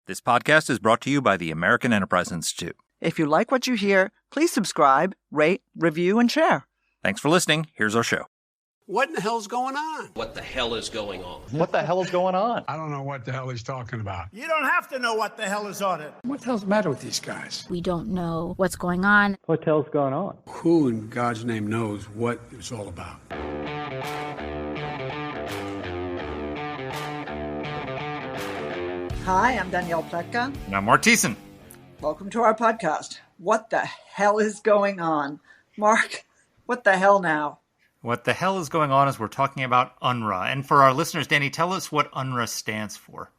This podcast is brought to you by the American Enterprise Institute. If you like what you hear, please subscribe, rate, review, and share. Thanks for listening. Here's our show. What in the hell's going on? What the hell is going on? What the hell is going on? I don't know what the hell he's talking about. You don't have to know what the hell is on it. What the hell's the matter with these guys? We don't know what's going on. What the hell's going on? Who in God's name knows what it's all about? Hi, I'm Danielle Pletka. And I'm Mark Thiessen. Welcome to our podcast. What the hell is going on? Mark, what the hell now? What the hell is going on is we're talking about UNRWA. And for our listeners, Danny, tell us what UNRWA stands for.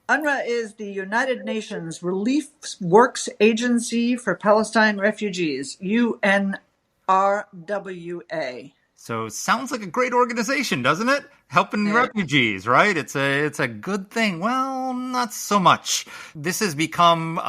UNRWA is the United Nations Relief Works Agency for Palestine Refugees, UNRWA. So sounds like a great organization, doesn't it? Helping refugees, right? It's a good thing. Well, not so much. This has become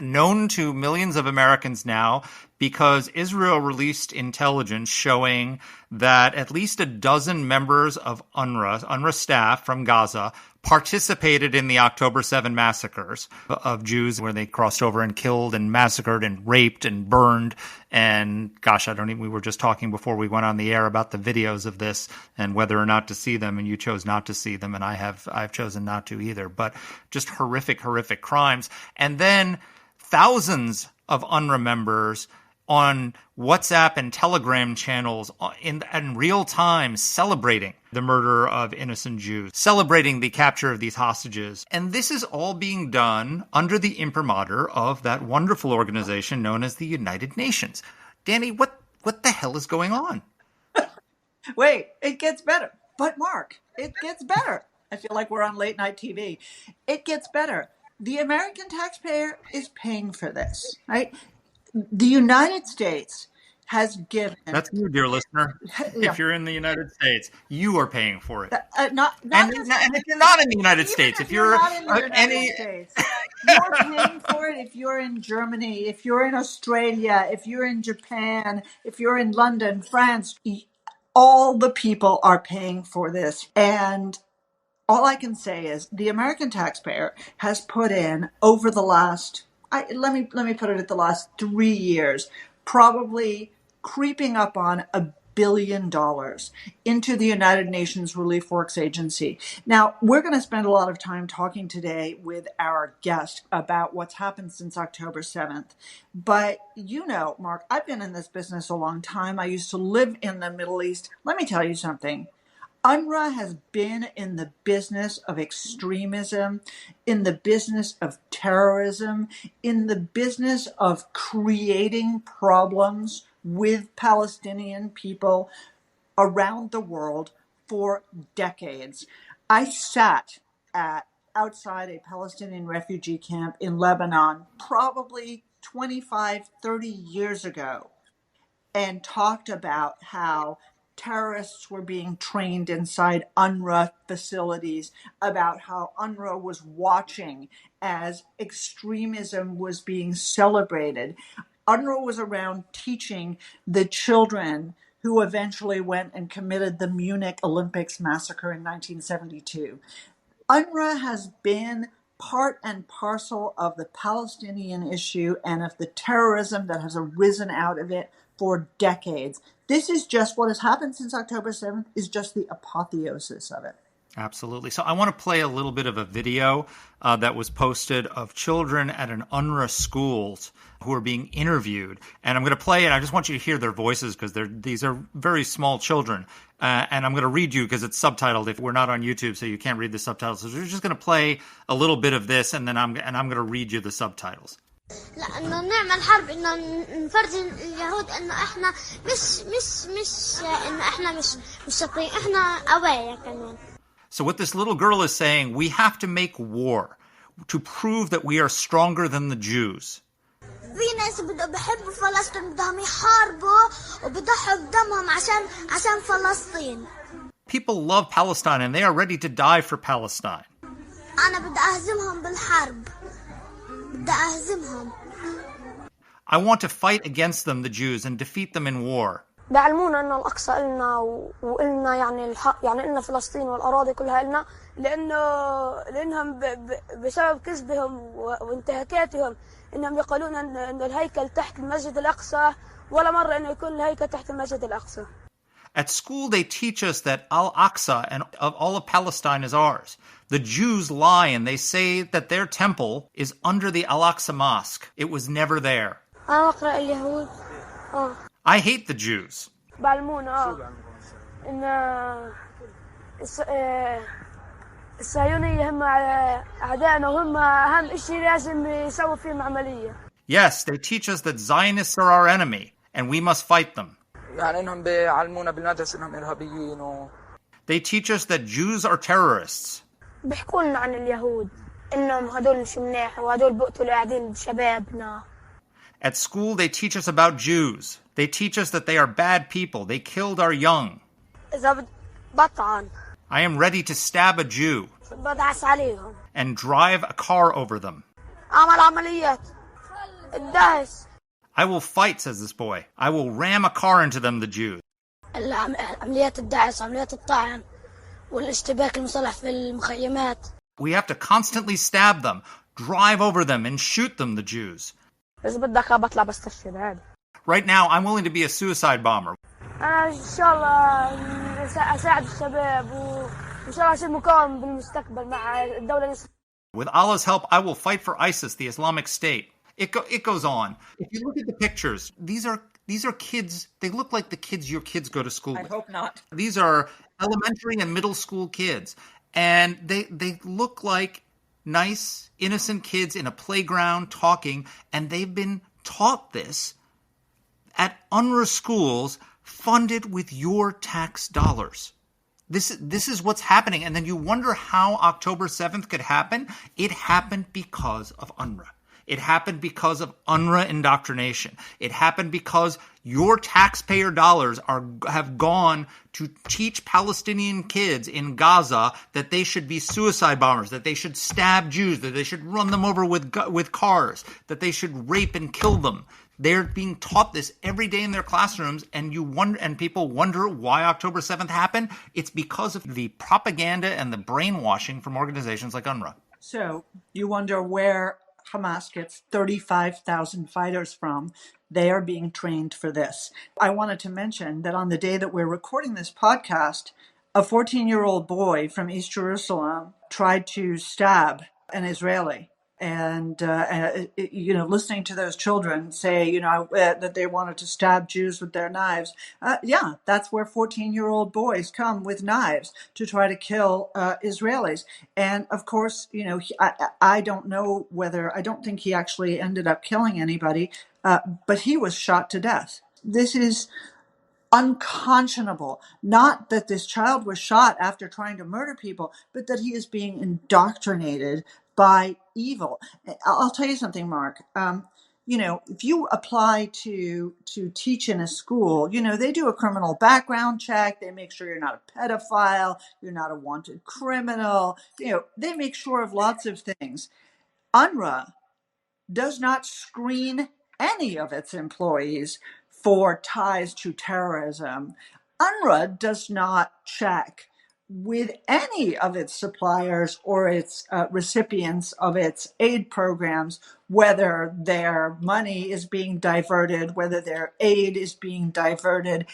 known to millions of Americans now because Israel released intelligence showing that at least a dozen members of UNRWA staff from Gaza, participated in the October 7 massacres of Jews where they crossed over and killed and massacred and raped and burned. And gosh, we were just talking before we went on the air about the videos of this and whether or not to see them. And you chose not to see them. And I've chosen not to either, but just horrific crimes. And then thousands of UNRWA members on WhatsApp and Telegram channels in real time celebrating the murder of innocent Jews, celebrating the capture of these hostages. And this is all being done under the imprimatur of that wonderful organization known as the United Nations. Danny, what the hell is going on? Wait, it gets better. But Mark, it gets better. I feel like we're on late night TV. It gets better. The American taxpayer is paying for this, right? The United States has given... That's you, dear listener. Yeah. If you're in the United States, you are paying for it. And if you're not in the United States, if you're not in the United States, you're paying for it if you're in Germany, if you're in Australia, if you're in Japan, if you're in London, France, all the people are paying for this. And all I can say is the American taxpayer has put in over the last... let me put it at the last 3 years, probably creeping up on $1 billion into the United Nations Relief Works Agency. Now, we're going to spend a lot of time talking today with our guest about what's happened since October 7th. But you know, Mark, I've been in this business a long time. I used to live in the Middle East. Let me tell you something. UNRWA has been in the business of extremism, in the business of terrorism, in the business of creating problems with Palestinian people around the world for decades. I sat outside a Palestinian refugee camp in Lebanon probably 25, 30 years ago and talked about how terrorists were being trained inside UNRWA facilities, about how UNRWA was watching as extremism was being celebrated. UNRWA was around teaching the children who eventually went and committed the Munich Olympics massacre in 1972. UNRWA has been part and parcel of the Palestinian issue and of the terrorism that has arisen out of it for decades. This is just what has happened since October 7th, is just the apotheosis of it. Absolutely. So I want to play a little bit of a video that was posted of children at an UNRWA schools who are being interviewed. And I'm going to play it. I just want you to hear their voices because these are very small children. And I'm going to read you because it's subtitled. If we're not on YouTube, so you can't read the subtitles. So we're just going to play a little bit of this, and then I'm going to read you the subtitles. لأنه نعمل حرب إنه نفرجي اليهود إنه إحنا مش إنه إحنا مش شاطرين إحنا قوايا كمان. So what this little girl is saying, we have to make war to prove that we are stronger than the Jews. في ناس بحبوا فلسطين بدهم يحاربوا وبضحوا بدمهم عشان فلسطين. People love Palestine and they are ready to die for Palestine. أنا بدي أهزمهم بالحرب. بدي أهزمهم. I want to fight against them, the Jews, and defeat them in war. بيعلمونا إنه الأقصى إلنا وإلنا يعني الحق يعني إلنا فلسطين والأراضي كلها إلنا لأنهم بسبب كذبهم وانتهاكاتهم إنهم يقولون إن الهيكل تحت المسجد الأقصى ولا مرة إنه يكون الهيكل تحت المسجد الأقصى. At school, they teach us that Al-Aqsa and of all of Palestine is ours. The Jews lie and they say that their temple is under the Al-Aqsa Mosque. It was never there. أنا أقرأ اليهود. I hate the Jews. بعلمونا إن الصهيونية هم أعدائنا وهم أهم شيء لازم يسوي فيهم عملية. Yes, they teach us that Zionists are our enemy and we must fight them. يعني إنهم بيعلمونا بالمدرسة إنهم إرهابيين They teach us that Jews are terrorists. بيحكوا لنا عن اليهود إنهم هدول مش مناح وهدول بقتلوا قاعدين شبابنا. At school, they teach us about Jews. They teach us that they are bad people. They killed our young. إذا بطعن. I am ready to stab a Jew بدعس عليهم. and drive a car over them. أعمل عمليات. الدهس. I will fight, says this boy. I will ram a car into them, the Jews. عمليات الدعس، عمليات الطعن والاشتباك المسلح في المخيمات. We have to constantly stab them, drive over them, and shoot them, the Jews. إذا بدك بطلع بستشهد عادي. Right now, I'm willing to be a suicide bomber. أنا إن شاء الله أساعد الشباب وإن شاء الله أصير مقاوم بالمستقبل مع الدولة الإسلامية. With Allah's help, I will fight for ISIS, the Islamic State. It goes on. If you look at the pictures, these are kids. They look like the kids your kids go to school with. I hope not. These are elementary and middle school kids. And they look like nice, innocent kids in a playground talking. And they've been taught this at UNRWA schools funded with your tax dollars. This is what's happening. And then you wonder how October 7th could happen. It happened because of UNRWA. It happened because of UNRWA indoctrination. It happened because your taxpayer dollars have gone to teach Palestinian kids in Gaza that they should be suicide bombers, that they should stab Jews, that they should run them over with cars, that they should rape and kill them. They're being taught this every day in their classrooms, and people wonder why October 7th happened. It's because of the propaganda and the brainwashing from organizations like UNRWA. So you wonder where Hamas gets 35,000 fighters from. They are being trained for this. I wanted to mention that on the day that we're recording this podcast, a 14-year-old boy from East Jerusalem tried to stab an Israeli. And, listening to those children say, that they wanted to stab Jews with their knives. That's where 14-year-old boys come with knives to try to kill Israelis. And of course, I don't know I don't think he actually ended up killing anybody, but he was shot to death. This is unconscionable. Not that this child was shot after trying to murder people, but that he is being indoctrinated by evil. I'll tell you something, Mark. If you apply to teach in a school, they do a criminal background check. They make sure you're not a pedophile, you're not a wanted criminal. They make sure of lots of things. UNRWA does not screen any of its employees for ties to terrorism. UNRWA does not check with any of its suppliers or its recipients of its aid programs whether their money is being diverted, whether their aid is being diverted.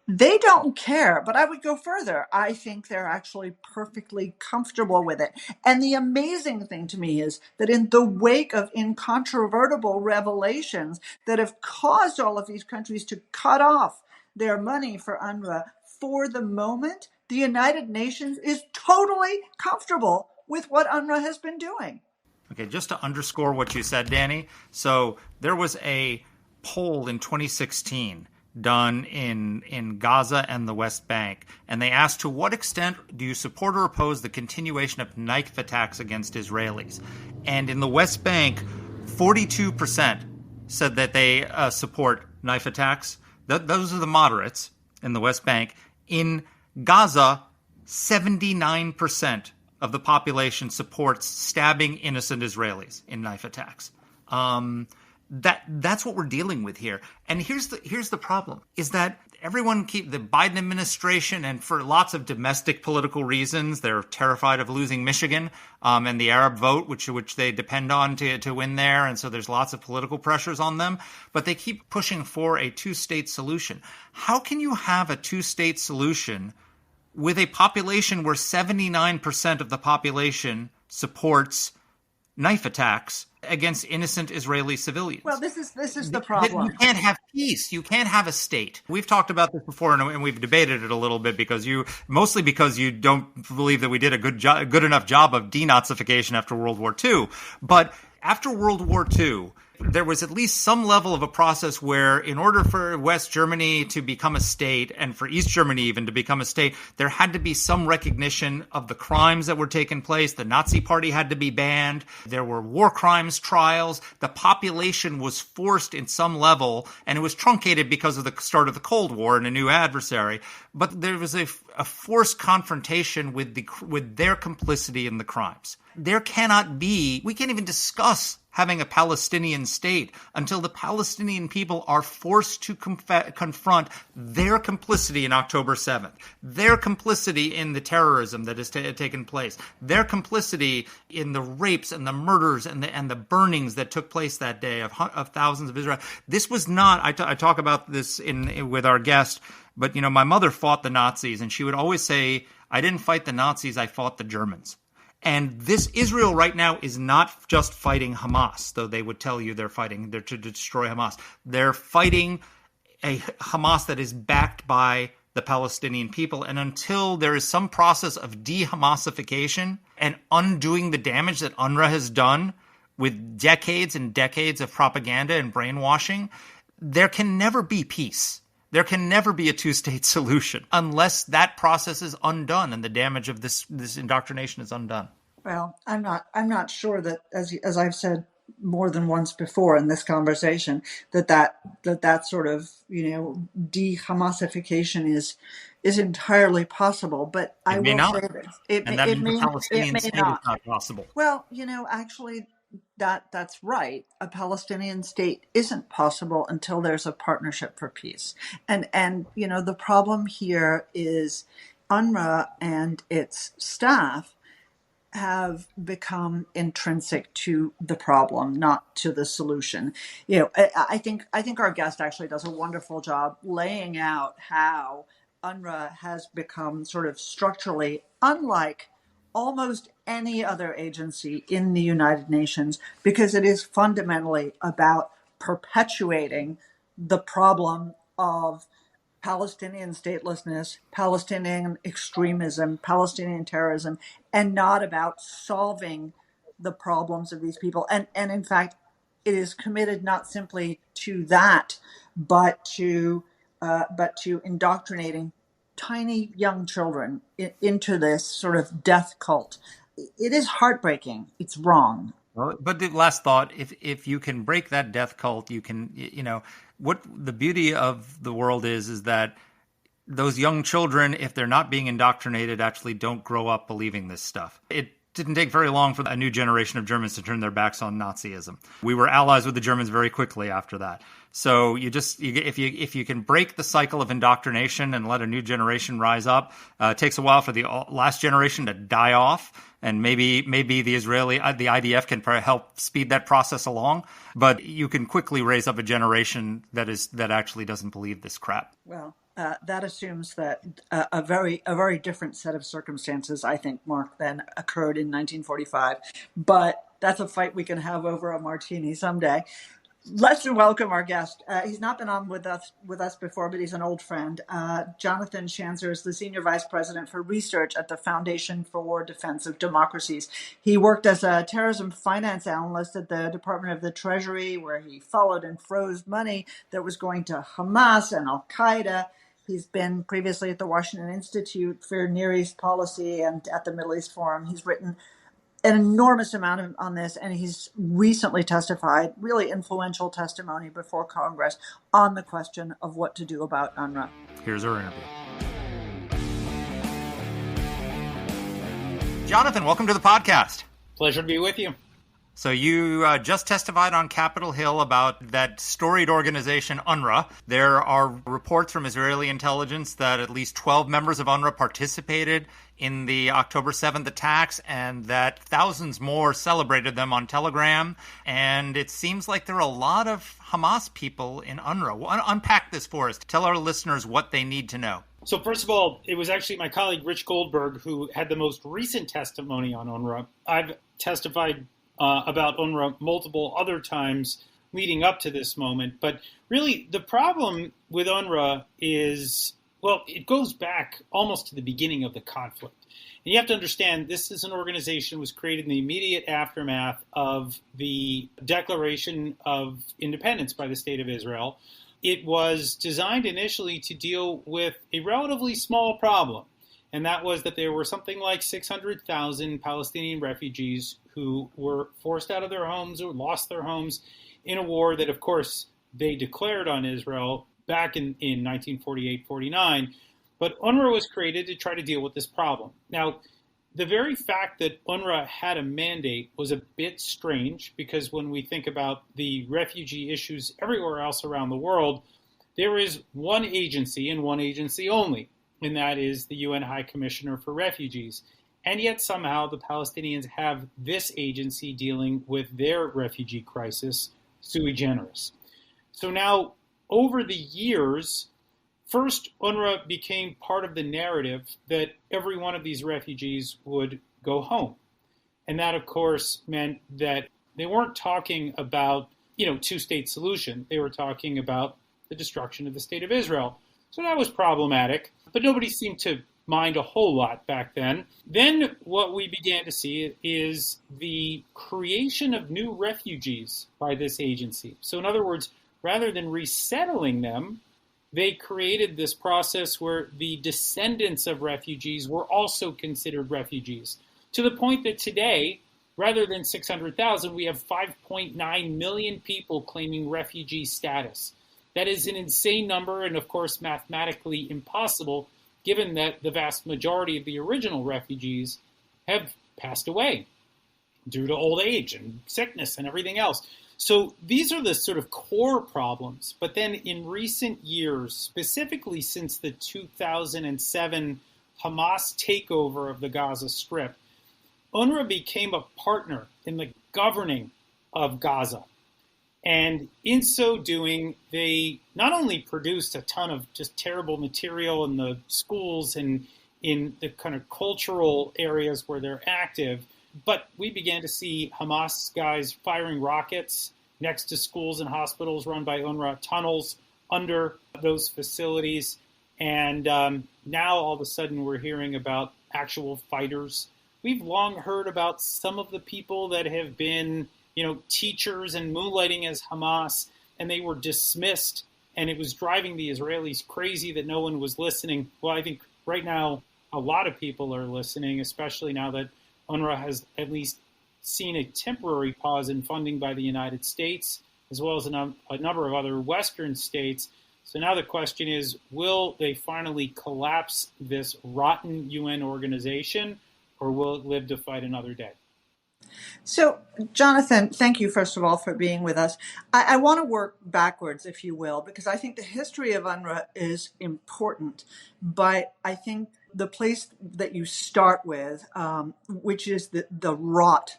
They don't care, but I would go further. I think they're actually perfectly comfortable with it. And the amazing thing to me is that in the wake of incontrovertible revelations that have caused all of these countries to cut off their money for UNRWA, for the moment, the United Nations is totally comfortable with what UNRWA has been doing. Okay, just to underscore what you said, Danny. So there was a poll in 2016 done in Gaza and the West Bank, and they asked, to what extent do you support or oppose the continuation of knife attacks against Israelis? And in the West Bank, 42% said that they support knife attacks. Those are the moderates in the West Bank. In Gaza, 79% of the population supports stabbing innocent Israelis in knife attacks. That's what we're dealing with here. And here's the problem, is that everyone the Biden administration, and for lots of domestic political reasons, they're terrified of losing Michigan and the Arab vote, which they depend on to win there. And so there's lots of political pressures on them. But they keep pushing for a two-state solution. How can you have a two-state solution with a population where 79% of the population supports knife attacks against innocent Israeli civilians? Well, this is the problem. You can't have peace. You can't have a state. We've talked about this before, and we've debated it a little bit because you don't believe that we did a good enough job of denazification after World War II. But after World War II, there was at least some level of a process where in order for West Germany to become a state and for East Germany even to become a state, there had to be some recognition of the crimes that were taking place. The Nazi Party had to be banned. There were war crimes trials. The population was forced in some level, and it was truncated because of the start of the Cold War and a new adversary. But there was a forced confrontation with their complicity in the crimes. We can't even discuss having a Palestinian state until the Palestinian people are forced to confront their complicity in October 7th, their complicity in the terrorism that has taken place, their complicity in the rapes and the murders and the burnings that took place that day of thousands of Israelis. This was not, I talk about this with our guest, but my mother fought the Nazis, and she would always say, I didn't fight the Nazis, I fought the Germans. And this Israel right now is not just fighting Hamas, though they would tell you they're to destroy Hamas. They're fighting a Hamas that is backed by the Palestinian people. And until there is some process of de-Hamasification and undoing the damage that UNRWA has done with decades and decades of propaganda and brainwashing, there can never be peace. There can never be a two-state solution unless that process is undone and the damage of this indoctrination is undone. Well, I'm not sure that, as I've said more than once before in this conversation, that sort of de-Hamasification is entirely possible. But I will say this: it may not possible. Well, actually, that's right. A Palestinian state isn't possible until there's a partnership for peace. And the problem here is UNRWA and its staff have become intrinsic to the problem, not to the solution. I think our guest actually does a wonderful job laying out how UNRWA has become sort of structurally unlike almost any other agency in the United Nations, because it is fundamentally about perpetuating the problem of Palestinian statelessness, Palestinian extremism, Palestinian terrorism, and not about solving the problems of these people. And in fact, it is committed not simply to that, but to indoctrinating tiny young children into this sort of death cult. It is heartbreaking. It's wrong. Well, but the last thought, if you can break that death cult, you can, what the beauty of the world is that those young children, if they're not being indoctrinated, actually don't grow up believing this stuff. It didn't take very long for a new generation of Germans to turn their backs on Nazism. We were allies with the Germans very quickly after that. So if you can break the cycle of indoctrination and let a new generation rise up, it takes a while for the last generation to die off, and maybe the IDF can help speed that process along. But you can quickly raise up a generation that actually doesn't believe this crap. Well, that assumes that a very different set of circumstances, I think, Mark, than occurred in 1945. But that's a fight we can have over a martini someday. Let's welcome our guest. He's not been on with us before, but he's an old friend. Jonathan Schanzer is the Senior Vice President for Research at the Foundation for Defense of Democracies. He worked as a terrorism finance analyst at the Department of the Treasury, where he followed and froze money that was going to Hamas and Al-Qaeda. He's been previously at the Washington Institute for Near East Policy and at the Middle East Forum. He's written an enormous amount on this, and he's recently testified, really influential testimony before Congress on the question of what to do about UNRWA. Here's our interview. Jonathan, welcome to the podcast. Pleasure to be with you. So you just testified on Capitol Hill about that storied organization, UNRWA. There are reports from Israeli intelligence that at least 12 members of UNRWA participated in the October 7th attacks and that thousands more celebrated them on Telegram. And it seems like there are a lot of Hamas people in UNRWA. Unpack this for us. Tell our listeners what they need to know. So first of all, it was actually my colleague Rich Goldberg who had the most recent testimony on UNRWA. I've testified about UNRWA multiple other times leading up to this moment. But really, the problem with UNRWA is, well, it goes back almost to the beginning of the conflict. And you have to understand, this is an organization that was created in the immediate aftermath of the Declaration of Independence by the State of Israel. It was designed initially to deal with a relatively small problem, and that was that there were something like 600,000 Palestinian refugees who were forced out of their homes or lost their homes in a war that, of course, they declared on Israel back in 1948-49. But UNRWA was created to try to deal with this problem. Now, the very fact that UNRWA had a mandate was a bit strange, because when we think about the refugee issues everywhere else around the world, there is one agency and one agency only, and that is the UN High Commissioner for Refugees. And yet somehow the Palestinians have this agency dealing with their refugee crisis sui generis. So now, over the years, first, UNRWA became part of the narrative that every one of these refugees would go home. And that, of course, meant that they weren't talking about, two-state solution. They were talking about the destruction of the State of Israel. So that was problematic, but nobody seemed to mind a whole lot back then. Then what we began to see is the creation of new refugees by this agency. So in other words, rather than resettling them, they created this process where the descendants of refugees were also considered refugees, to the point that today, rather than 600,000, we have 5.9 million people claiming refugee status. That is an insane number and, of course, mathematically impossible, given that the vast majority of the original refugees have passed away due to old age and sickness and everything else. So these are the sort of core problems. But then in recent years, specifically since the 2007 Hamas takeover of the Gaza Strip, UNRWA became a partner in the governing of Gaza. And in so doing, they not only produced a ton of just terrible material in the schools and in the kind of cultural areas where they're active, but we began to see Hamas guys firing rockets next to schools and hospitals run by UNRWA, tunnels under those facilities. And now all of a sudden we're hearing about actual fighters. We've long heard about some of the people that have been teachers and moonlighting as Hamas, and they were dismissed, and it was driving the Israelis crazy that no one was listening. Well, I think right now a lot of people are listening, especially now that UNRWA has at least seen a temporary pause in funding by the United States, as well as a number of other Western states. So now the question is, will they finally collapse this rotten UN organization, or will it live to fight another day? So, Jonathan, thank you, first of all, for being with us. I want to work backwards, if you will, because I think the history of UNRWA is important. But I think the place that you start with, which is the rot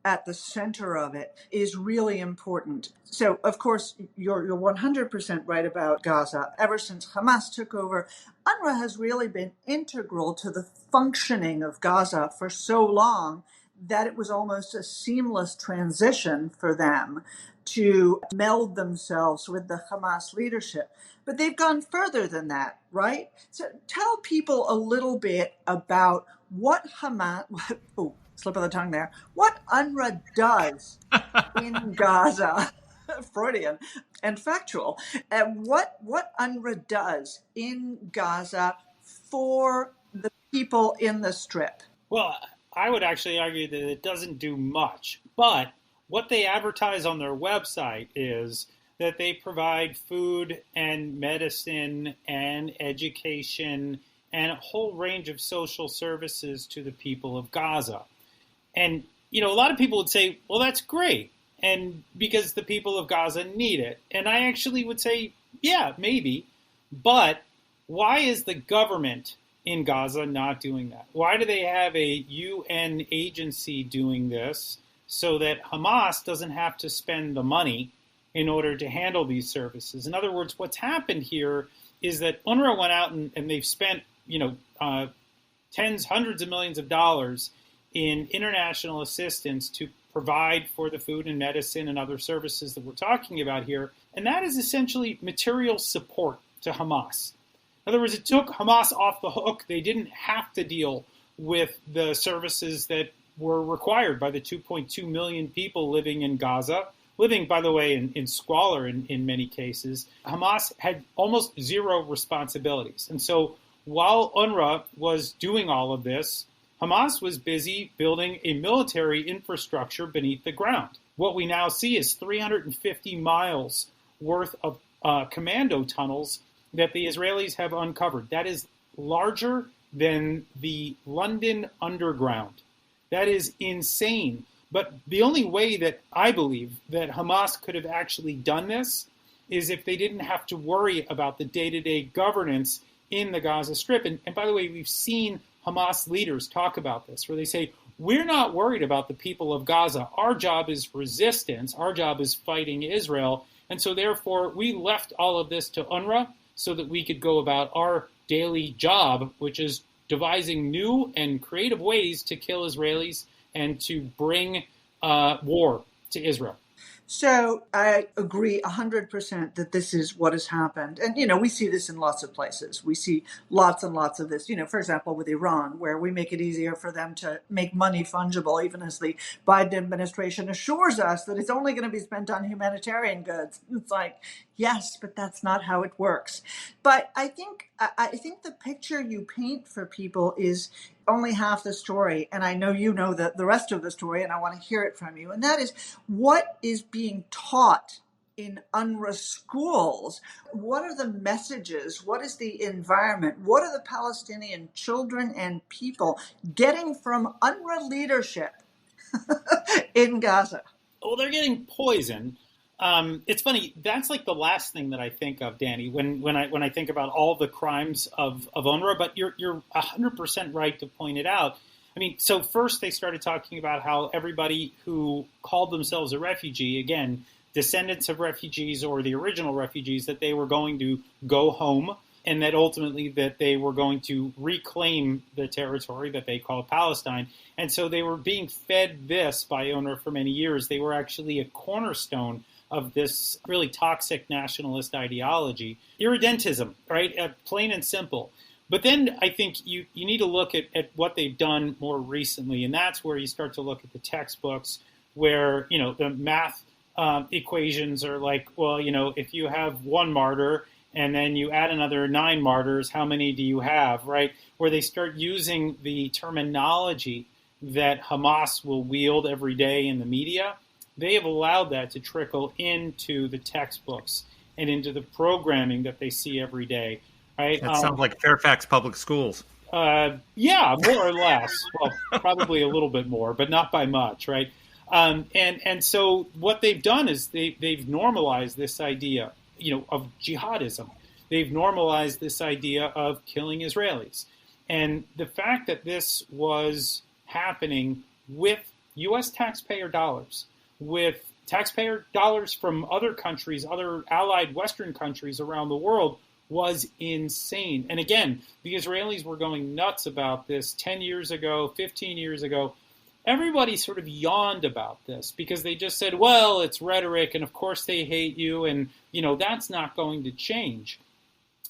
at the center of it, is really important. So, of course, you're 100% right about Gaza. Ever since Hamas took over, UNRWA has really been integral to the functioning of Gaza for so long that it was almost a seamless transition for them to meld themselves with the Hamas leadership. But they've gone further than that, right? So tell people a little bit about what Hamas, slip of the tongue there, what UNRWA does in Gaza, Freudian and factual, and what UNRWA does in Gaza for the people in the Strip. Well, I would actually argue that it doesn't do much, but what they advertise on their website is that they provide food and medicine and education and a whole range of social services to the people of Gaza. And a lot of people would say, well, that's great. And because the people of Gaza need it. And I actually would say, yeah, maybe. But why is the government in Gaza not doing that? Why do they have a UN agency doing this so that Hamas doesn't have to spend the money in order to handle these services? In other words, what's happened here is that UNRWA went out and they've spent, tens, hundreds of millions of dollars in international assistance to provide for the food and medicine and other services that we're talking about here. And that is essentially material support to Hamas. In other words, it took Hamas off the hook. They didn't have to deal with the services that were required by the 2.2 million people living in Gaza, living, by the way, in squalor in many cases. Hamas had almost zero responsibilities. And so while UNRWA was doing all of this, Hamas was busy building a military infrastructure beneath the ground. What we now see is 350 miles worth of commando tunnels that the Israelis have uncovered. That is larger than the London Underground. That is insane. But the only way that I believe that Hamas could have actually done this is if they didn't have to worry about the day-to-day governance in the Gaza Strip. And by the way, we've seen Hamas leaders talk about this, where they say, we're not worried about the people of Gaza. Our job is resistance. Our job is fighting Israel. And so therefore, we left all of this to UNRWA so that we could go about our daily job, which is devising new and creative ways to kill Israelis and to bring war to Israel. So I agree 100% that this is what has happened. And, we see this in lots of places. We see lots and lots of this, for example, with Iran, where we make it easier for them to make money fungible, even as the Biden administration assures us that it's only going to be spent on humanitarian goods. It's like, yes, but that's not how it works. But I think the picture you paint for people is only half the story. And I know you know the rest of the story, and I want to hear it from you. And that is, what is being taught in UNRWA schools? What are the messages? What is the environment? What are the Palestinian children and people getting from UNRWA leadership in Gaza? Well, they're getting poison. It's funny. That's like the last thing that I think of, Danny, when I think about all the crimes of UNRWA. But you're 100% right to point it out. I mean, so first they started talking about how everybody who called themselves a refugee, again, descendants of refugees or the original refugees, that they were going to go home, and that ultimately that they were going to reclaim the territory that they call Palestine. And so they were being fed this by UNRWA for many years. They were actually a cornerstone of this really toxic nationalist ideology. Irredentism, right? Plain and simple. But then I think you need to look at what they've done more recently, and that's where you start to look at the textbooks where, the math equations are like, well, if you have one martyr and then you add another 9 martyrs, how many do you have, right? Where they start using the terminology that Hamas will wield every day in the media. They have allowed that to trickle into the textbooks and into the programming that they see every day. Right? That sounds like Fairfax Public Schools. Yeah, more or less. Well, probably a little bit more, but not by much, right? And so what they've done is they've normalized this idea, of jihadism. They've normalized this idea of killing Israelis. And the fact that this was happening with U.S. taxpayer dollars, with taxpayer dollars from other countries, other allied Western countries around the world, was insane. And again, the Israelis were going nuts about this 10 years ago, 15 years ago. Everybody sort of yawned about this because they just said, well, it's rhetoric, and of course they hate you, and that's not going to change.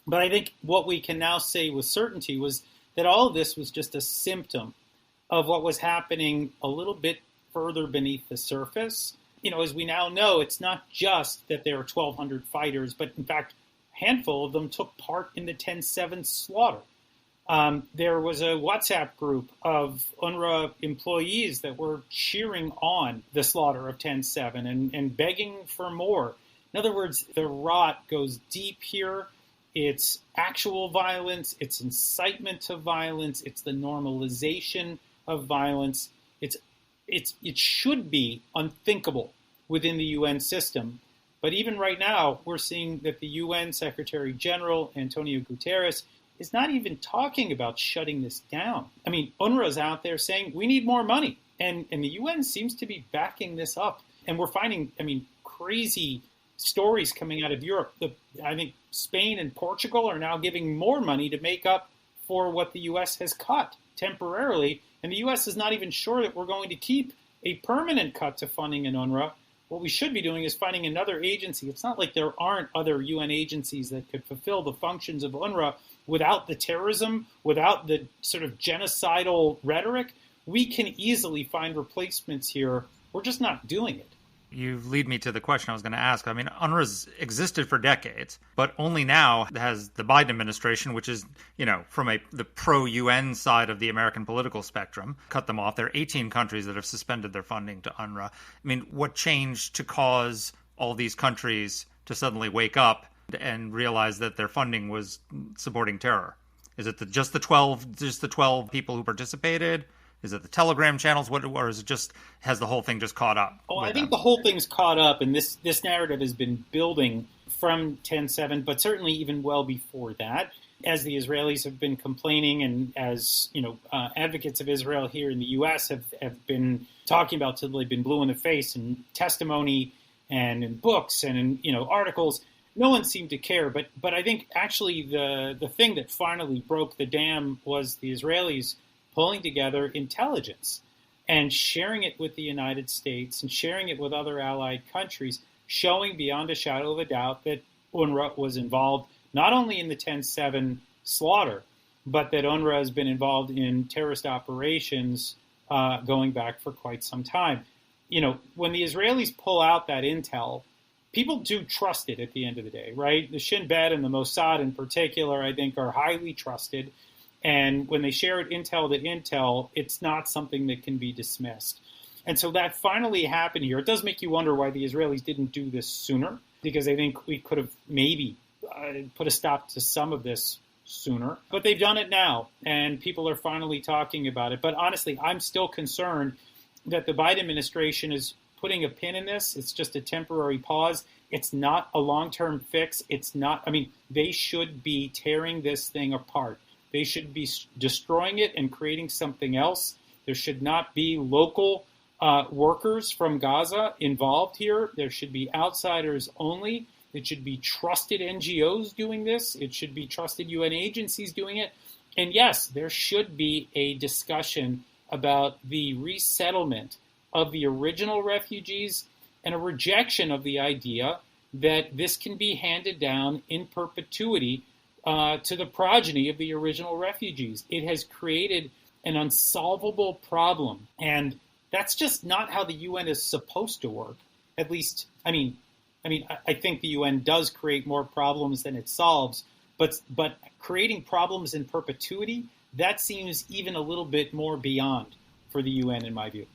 But I think what we can now say with certainty was that all of this was just a symptom of what was happening a little bit further beneath the surface. As we now know, it's not just that there are 1,200 fighters, but in fact, a handful of them took part in the 10/7 slaughter. There was a WhatsApp group of UNRWA employees that were cheering on the slaughter of 10/7 and begging for more. In other words, the rot goes deep here. It's actual violence. It's incitement to violence. It's the normalization of violence. it should be unthinkable within the UN system. But even right now, we're seeing that the UN Secretary General, Antonio Guterres, is not even talking about shutting this down. I mean, UNRWA's out there saying we need more money. And the UN seems to be backing this up. And we're finding, crazy stories coming out of Europe. I think Spain and Portugal are now giving more money to make up for what the U.S. has cut temporarily. And the U.S. is not even sure that we're going to keep a permanent cut to funding in UNRWA. What we should be doing is finding another agency. It's not like there aren't other UN agencies that could fulfill the functions of UNRWA without the terrorism, without the sort of genocidal rhetoric. We can easily find replacements here. We're just not doing it. You lead me to the question I was going to ask. I mean, UNRWA's existed for decades, but only now has the Biden administration, which is, from the pro-UN side of the American political spectrum, cut them off. There are 18 countries that have suspended their funding to UNRWA. I mean, what changed to cause all these countries to suddenly wake up and realize that their funding was supporting terror? Is it just the 12 people who participated? Is it the Telegram channels? Or is it has the whole thing just caught up? Oh, I think the whole thing's caught up, and this narrative has been building from 10/7, but certainly even well before that, as the Israelis have been complaining, and as advocates of Israel here in the U.S. have been talking about till they've been blue in the face in testimony and in books and in articles. No one seemed to care, but I think actually the thing that finally broke the dam was the Israelis pulling together intelligence and sharing it with the United States and sharing it with other allied countries, showing beyond a shadow of a doubt that UNRWA was involved not only in the 10/7 slaughter, but that UNRWA has been involved in terrorist operations going back for quite some time. When the Israelis pull out that intel, people do trust it at the end of the day, right? The Shin Bet and the Mossad in particular, I think, are highly trusted. And when they share intel to intel, it's not something that can be dismissed. And so that finally happened here. It does make you wonder why the Israelis didn't do this sooner, because I think we could have maybe put a stop to some of this sooner. But they've done it now, and people are finally talking about it. But honestly, I'm still concerned that the Biden administration is putting a pin in this. It's just a temporary pause. It's not a long-term fix. It's not, they should be tearing this thing apart. They should be destroying it and creating something else. There should not be local workers from Gaza involved here. There should be outsiders only. It should be trusted NGOs doing this. It should be trusted UN agencies doing it. And yes, there should be a discussion about the resettlement of the original refugees and a rejection of the idea that this can be handed down in perpetuity to the progeny of the original refugees. It has created an unsolvable problem, and that's just not how the UN is supposed to work. At least, I think the UN does create more problems than it solves, but creating problems in perpetuity, that seems even a little bit more beyond for the UN, in my view.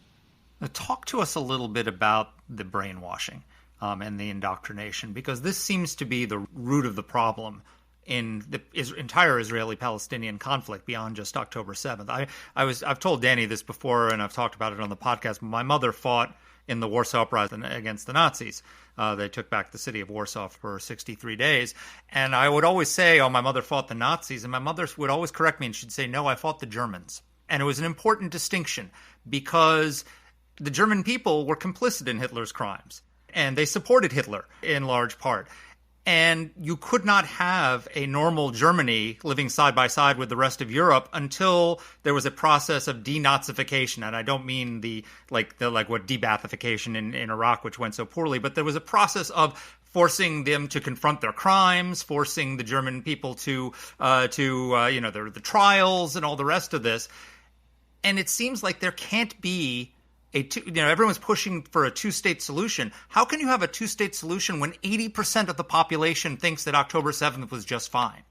Now, talk to us a little bit about the brainwashing and the indoctrination, because this seems to be the root of the problem in the entire Israeli-Palestinian conflict beyond just October 7th. I've told Danny this before, and I've talked about it on the podcast. My mother fought in the Warsaw Uprising against the Nazis. They took back the city of Warsaw for 63 days. And I would always say, my mother fought the Nazis. And my mother would always correct me, and she'd say, no, I fought the Germans. And it was an important distinction because the German people were complicit in Hitler's crimes. And they supported Hitler in large part. And you could not have a normal Germany living side by side with the rest of Europe until there was a process of denazification. And I don't mean the debathification in Iraq, which went so poorly, but there was a process of forcing them to confront their crimes, forcing the German people to the trials and all the rest of this. And it seems like there can't be everyone's pushing for a two-state solution. How can you have a two-state solution when 80% of the population thinks that October 7th was just fine?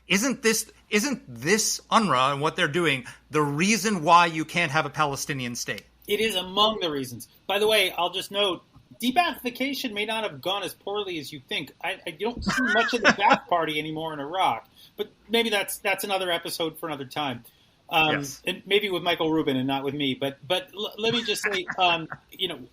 Isn't this UNRWA and what they're doing the reason why you can't have a Palestinian state? It is among the reasons. By the way, I'll just note, debathification may not have gone as poorly as you think. I don't see much of the Ba'ath Party anymore in Iraq, but maybe that's another episode for another time. Yes. And maybe with Michael Rubin and not with me, but let me just say,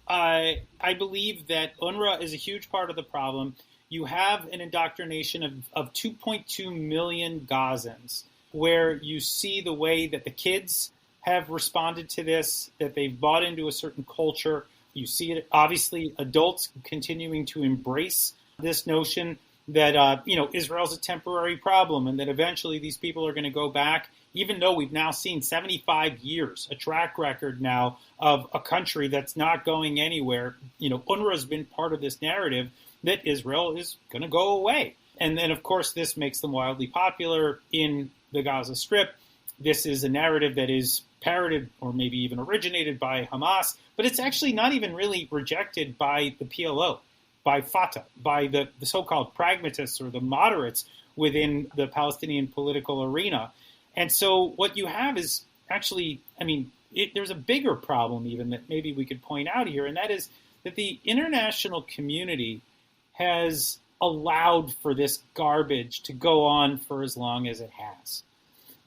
I believe that UNRWA is a huge part of the problem. You have an indoctrination of 2.2 million Gazans, where you see the way that the kids have responded to this, that they've bought into a certain culture. You see it, obviously, adults continuing to embrace this notion that, Israel's a temporary problem and that eventually these people are going to go back, even though we've now seen 75 years, a track record now of a country that's not going anywhere. UNRWA has been part of this narrative that Israel is going to go away. And then, of course, this makes them wildly popular in the Gaza Strip. This is a narrative that is parroted or maybe even originated by Hamas, but it's actually not even really rejected by the PLO, by Fatah, by the so-called pragmatists or the moderates within the Palestinian political arena. And so what you have is actually, there's a bigger problem even that maybe we could point out here, and that is that the international community has allowed for this garbage to go on for as long as it has.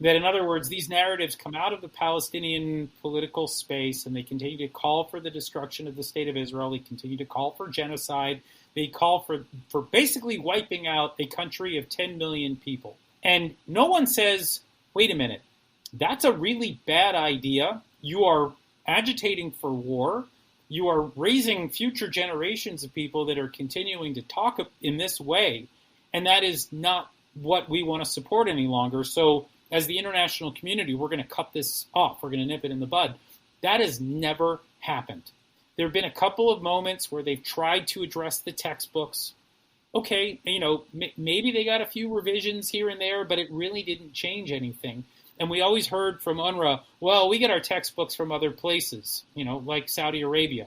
That, in other words, these narratives come out of the Palestinian political space and they continue to call for the destruction of the state of Israel. They continue to call for genocide. They call for basically wiping out a country of 10 million people. And no one says, wait a minute, that's a really bad idea. You are agitating for war. You are raising future generations of people that are continuing to talk in this way. And that is not what we want to support any longer. So as the international community, we're going to cut this off. We're going to nip it in the bud. That has never happened. There have been a couple of moments where they've tried to address the textbooks. Okay, maybe they got a few revisions here and there, but it really didn't change anything. And we always heard from UNRWA, well, we get our textbooks from other places, like Saudi Arabia.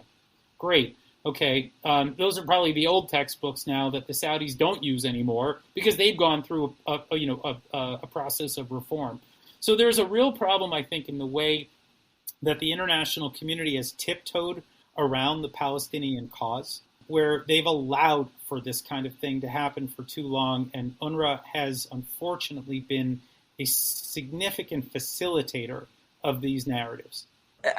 Great. Okay, those are probably the old textbooks now that the Saudis don't use anymore because they've gone through a process of reform. So there's a real problem, I think, in the way that the international community has tiptoed around the Palestinian cause, where they've allowed for this kind of thing to happen for too long, and UNRWA has unfortunately been a significant facilitator of these narratives.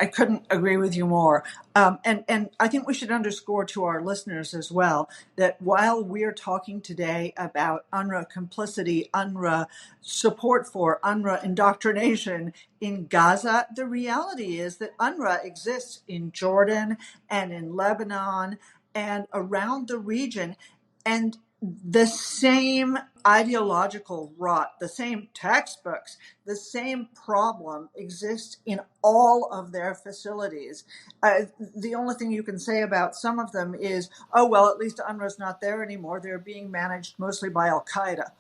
I couldn't agree with you more. And I think we should underscore to our listeners as well that while we're talking today about UNRWA complicity, UNRWA support for UNRWA indoctrination in Gaza, the reality is that UNRWA exists in Jordan and in Lebanon and around the region. And the same ideological rot, the same textbooks, the same problem exists in all of their facilities. The only thing you can say about some of them is, oh, well, at least UNRWA's not there anymore. They're being managed mostly by Al-Qaeda.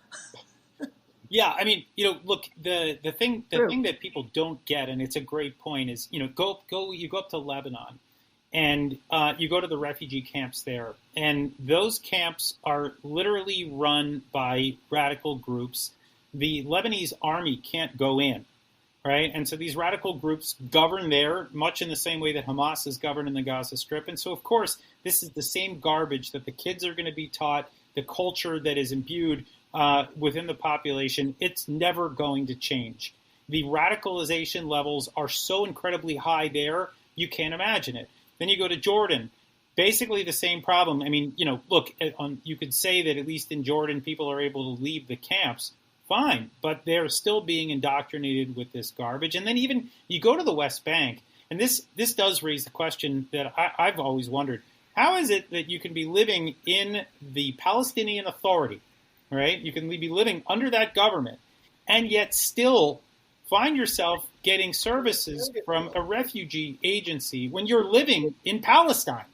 Yeah, look, the thing that people don't get, and it's a great point, is, you go up to Lebanon. And you go to the refugee camps there, and those camps are literally run by radical groups. The Lebanese army can't go in, right? And so these radical groups govern there, much in the same way that Hamas is governed in the Gaza Strip. And so, of course, this is the same garbage that the kids are going to be taught, the culture that is imbued within the population. It's never going to change. The radicalization levels are so incredibly high there, you can't imagine it. Then you go to Jordan, basically the same problem. Look, you could say that at least in Jordan, people are able to leave the camps. Fine, but they're still being indoctrinated with this garbage. And then even you go to the West Bank, and this does raise the question that I've always wondered. How is it that you can be living in the Palestinian Authority, right? You can be living under that government, and yet still find yourself getting services from a refugee agency when you're living in Palestine?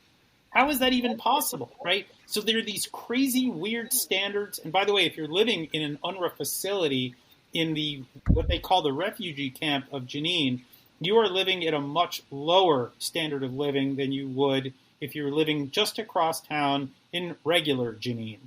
How is that even possible, right? So there are these crazy, weird standards. And by the way, if you're living in an UNRWA facility in what they call the refugee camp of Jenin, you are living at a much lower standard of living than you would if you were living just across town in regular Jenin.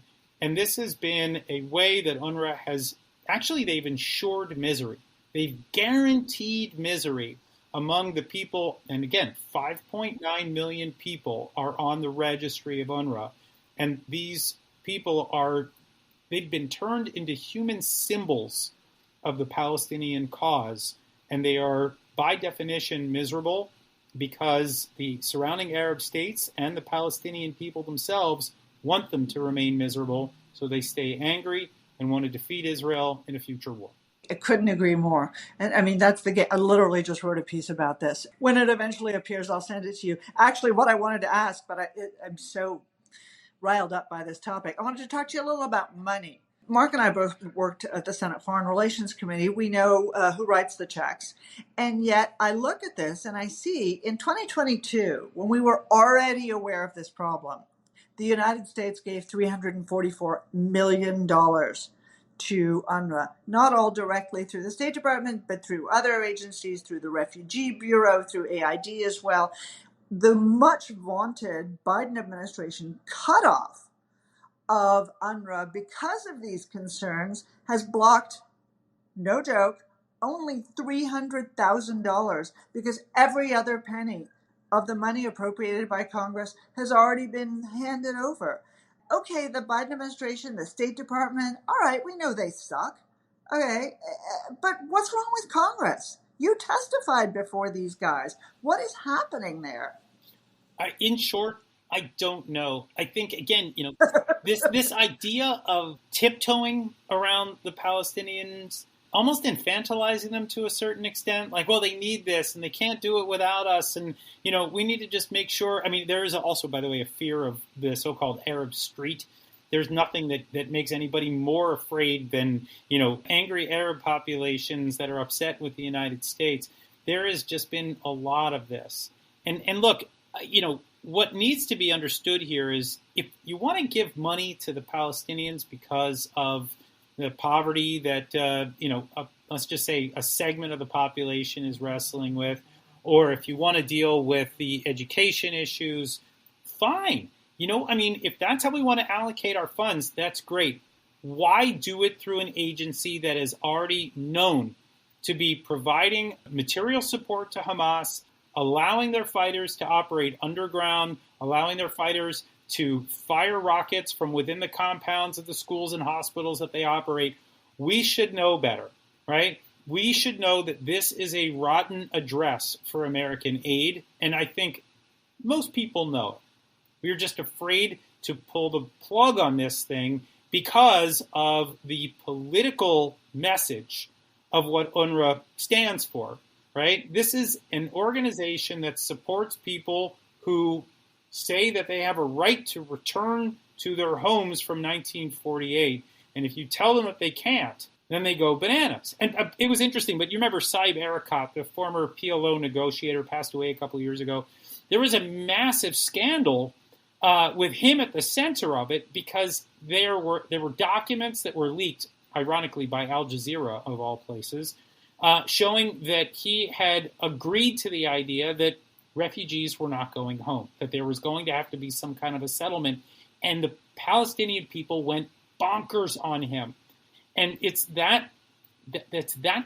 And this has been a way that UNRWA has, they've ensured misery. They've guaranteed misery among the people, and again, 5.9 million people are on the registry of UNRWA. And these people they've been turned into human symbols of the Palestinian cause. and they are, by definition, miserable because the surrounding Arab states and the Palestinian people themselves want them to remain miserable, so they stay angry and want to defeat Israel in a future war. I couldn't agree more. And I mean, I literally just wrote a piece about this. When it eventually appears, I'll send it to you. Actually, what I wanted to ask, but I'm so riled up by this topic. I wanted to talk to you a little about money. Mark and I both worked at the Senate Foreign Relations Committee. We know who writes the checks. And yet I look at this and I see in 2022, when we were already aware of this problem, the United States gave $344 million to UNRWA, not all directly through the State Department, but through other agencies, through the Refugee Bureau, through AID as well. The much vaunted Biden administration cutoff of UNRWA because of these concerns has blocked, no joke, only $300,000 because every other penny of the money appropriated by Congress has already been handed over. Okay, the Biden administration, the State Department, all right, we know they suck. Okay, but what's wrong with Congress? You testified before these guys. What is happening there? In short, I don't know. I think, again, this idea of tiptoeing around the Palestinians, almost infantilizing them to a certain extent, like, well, they need this and they can't do it without us. And, we need to just make sure. I mean, there is also, by the way, a fear of the so-called Arab street. There's nothing that makes anybody more afraid than, angry Arab populations that are upset with the United States. There has just been a lot of this. And look, what needs to be understood here is if you want to give money to the Palestinians because of the poverty that, let's just say a segment of the population is wrestling with, or if you want to deal with the education issues, fine. If that's how we want to allocate our funds, that's great. Why do it through an agency that is already known to be providing material support to Hamas, allowing their fighters to operate underground, allowing their fighters to fire rockets from within the compounds of the schools and hospitals that they operate? We should know better, right? We should know that this is a rotten address for American aid, and I think most people know it. We're just afraid to pull the plug on this thing because of the political message of what UNRWA stands for. Right? This is an organization that supports people who say that they have a right to return to their homes from 1948. And if you tell them that they can't, then they go bananas. And it was interesting, but you remember Saeb Erekat, the former PLO negotiator, passed away a couple of years ago. There was a massive scandal with him at the center of it because there were documents that were leaked, ironically, by Al Jazeera, of all places, showing that he had agreed to the idea that refugees were not going home, that there was going to have to be some kind of a settlement, and the Palestinian people went bonkers on him. And it's that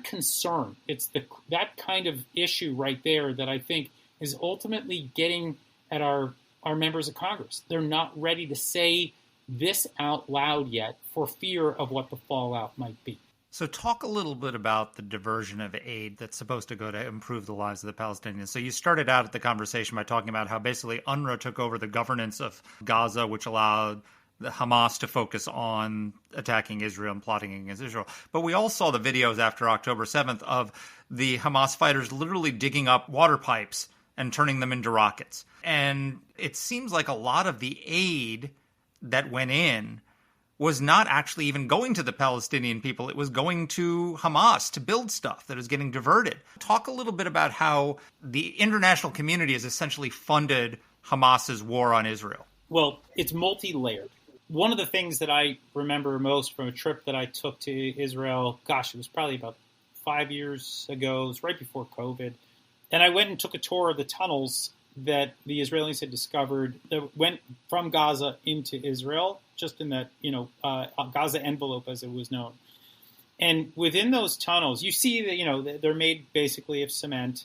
concern, it's that kind of issue right there that I think is ultimately getting at our members of Congress. They're not ready to say this out loud yet for fear of what the fallout might be. So talk a little bit about the diversion of aid that's supposed to go to improve the lives of the Palestinians. So you started out at the conversation by talking about how basically UNRWA took over the governance of Gaza, which allowed the Hamas to focus on attacking Israel and plotting against Israel. But we all saw the videos after October 7th of the Hamas fighters literally digging up water pipes and turning them into rockets. And it seems like a lot of the aid that went in was not actually even going to the Palestinian people. It was going to Hamas to build stuff that is getting diverted. Talk a little bit about how the international community has essentially funded Hamas's war on Israel. Well, it's multi-layered. One of the things that I remember most from a trip that I took to Israel, it was probably about 5 years ago. It was right before COVID. And I went and took a tour of the tunnels that the Israelis had discovered that went from Gaza into Israel, just in that, Gaza envelope, as it was known. And within those tunnels, you see that, they're made basically of cement,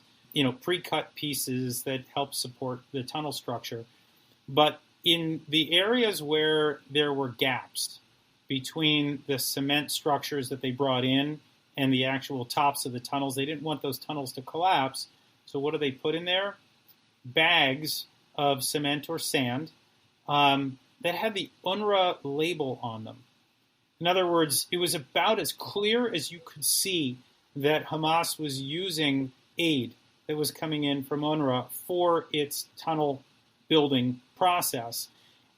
pre-cut pieces that help support the tunnel structure. But in the areas where there were gaps between the cement structures that they brought in and the actual tops of the tunnels. They didn't want those tunnels to collapse. So what do they put in there? Bags of cement or sand that had the UNRWA label on them. In other words, it was about as clear as you could see that Hamas was using aid that was coming in from UNRWA for its tunnel building process.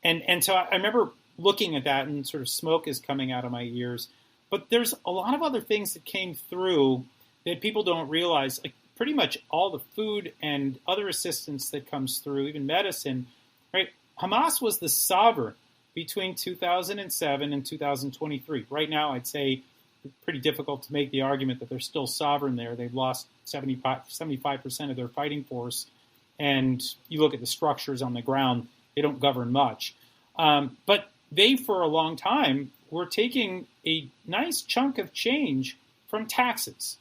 And so I remember looking at that, and sort of smoke is coming out of my ears. But there's a lot of other things that came through that people don't realize. Like pretty much all the food and other assistance that comes through, even medicine, right? Hamas was the sovereign between 2007 and 2023. Right now, I'd say it's pretty difficult to make the argument that they're still sovereign there. They've lost 75% of their fighting force. And you look at the structures on the ground, they don't govern much. But they, for a long time, were taking a nice chunk of change from taxes.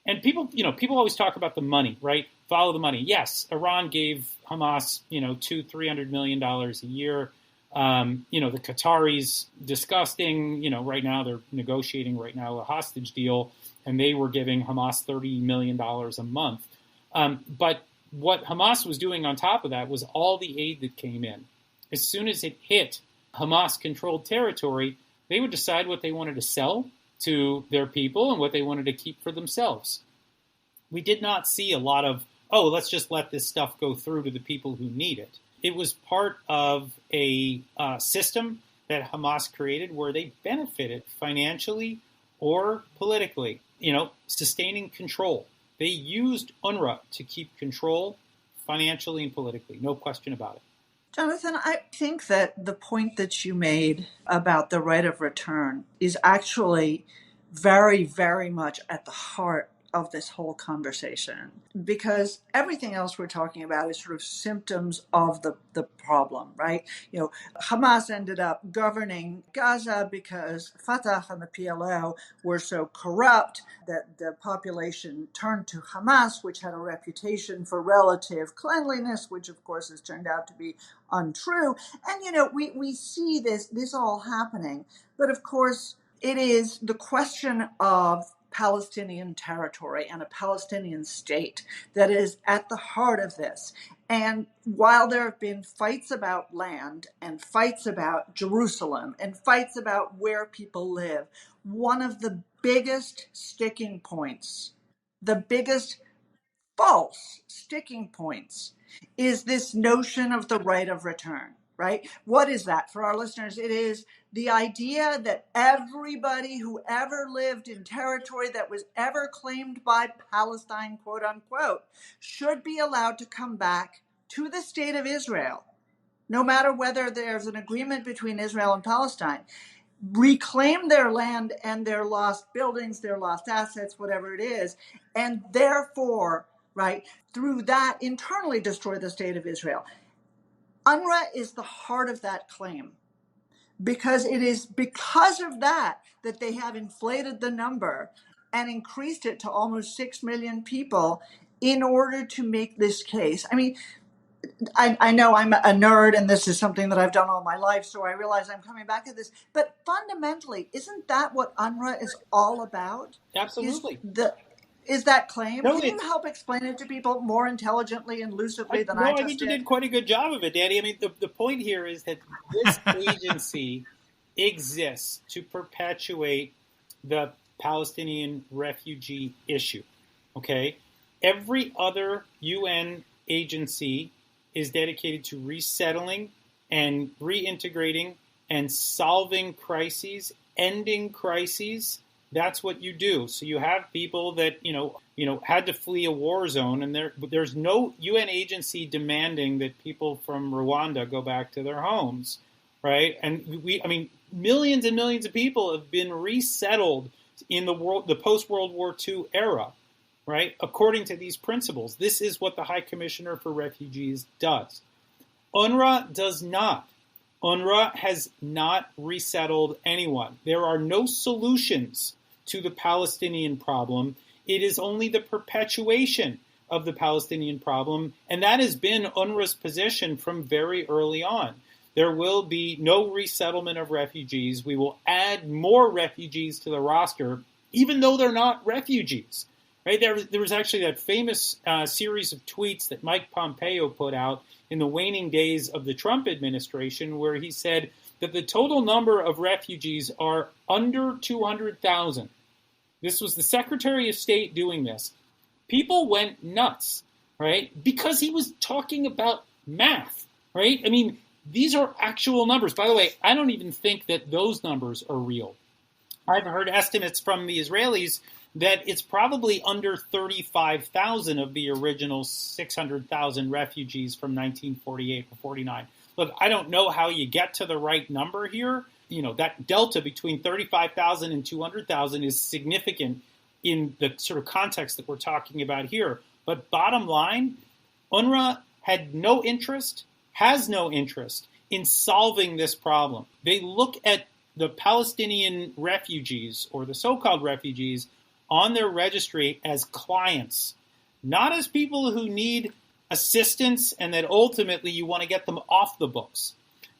And people always talk about the money, right? Follow the money. Yes, Iran gave Hamas, $200-300 million a year. The Qataris, disgusting. Right now they're negotiating a hostage deal, and they were giving Hamas $30 million a month. But what Hamas was doing on top of that was all the aid that came in. As soon as it hit Hamas-controlled territory, they would decide what they wanted to sell to their people and what they wanted to keep for themselves. We did not see a lot of, let's just let this stuff go through to the people who need it. It was part of a system that Hamas created where they benefited financially or politically, sustaining control. They used UNRWA to keep control financially and politically, no question about it. Jonathan, I think that the point that you made about the right of return is actually very, very much at the heart of this whole conversation, because everything else we're talking about is sort of symptoms of the problem, right? Hamas ended up governing Gaza because Fatah and the PLO were so corrupt that the population turned to Hamas, which had a reputation for relative cleanliness, which of course has turned out to be untrue. And, we see this all happening. But of course, it is the question of Palestinian territory and a Palestinian state that is at the heart of this. And while there have been fights about land and fights about Jerusalem and fights about where people live, one of the biggest sticking points, the biggest false sticking points, is this notion of the right of return, right? What is that? For our listeners, it is the idea that everybody who ever lived in territory that was ever claimed by Palestine, quote unquote, should be allowed to come back to the state of Israel, no matter whether there's an agreement between Israel and Palestine, reclaim their land and their lost buildings, their lost assets, whatever it is, and therefore, right, through that internally destroy the state of Israel. UNRWA is the heart of that claim, because it is because of that they have inflated the number and increased it to almost 6 million people in order to make this case. I mean, I know I'm a nerd and this is something that I've done all my life, so I realize I'm coming back to this. But fundamentally, isn't that what UNRWA is all about? Absolutely. Is that claim? No, Can you help explain it to people more intelligently and lucidly than I just did? I think you did quite a good job of it, Danny. I mean, the point here is that this agency exists to perpetuate the Palestinian refugee issue, okay? Every other UN agency is dedicated to resettling and reintegrating and solving crises, ending crises. That's what you do. So you have people that, had to flee a war zone, and there's no UN agency demanding that people from Rwanda go back to their homes, right? And millions and millions of people have been resettled in the post-World War II era, right? According to these principles. This is what the High Commissioner for Refugees does. UNRWA does not. UNRWA has not resettled anyone. There are no solutions to the Palestinian problem. It is only the perpetuation of the Palestinian problem, and that has been UNRWA's position from very early on. There will be no resettlement of refugees. We will add more refugees to the roster even though they're not refugees. Right? There was actually that famous series of tweets that Mike Pompeo put out in the waning days of the Trump administration, where he said that the total number of refugees are under 200,000. This was the Secretary of State doing this. People went nuts, right? Because he was talking about math, right? I mean, these are actual numbers. By the way, I don't even think that those numbers are real. I've heard estimates from the Israelis that it's probably under 35,000 of the original 600,000 refugees from 1948 or 49. Look, I don't know how you get to the right number here. You know, that delta between 35,000 and 200,000 is significant in the sort of context that we're talking about here. But bottom line, UNRWA had no interest, has no interest in solving this problem. They look at the Palestinian refugees, or the so-called refugees, on their registry as clients, not as people who need assistance and that ultimately you want to get them off the books.